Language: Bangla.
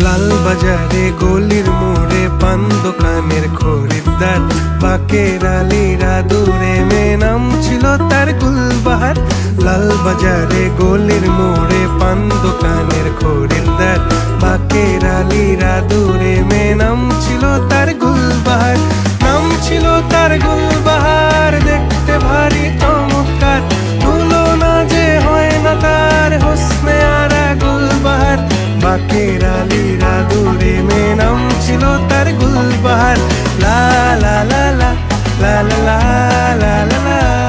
লাল বাজারে গলির মোড়ে পান দোকানের খরিদ্দার, বাকের আলীরা দূরে মেয়ে নাম ছিল তার গুলবাহার। লাল বাজারে গলির মোড়ে পান দোকানের খরিদ্দার, বাকের আলীরা দূরে মেয়ে নাম ছিল তার গুলবাহার। নাম ছিল তার গুলবাহার, দেখতে ভারী চমৎকার, তুলনা যে হয় না তার হোসনে আরা গুলবাহার। বাকের আলীরা দূরে মেয়ে নাম ছিল তার গুলবাহার। লা লা লা লা লা লা লা লা লা।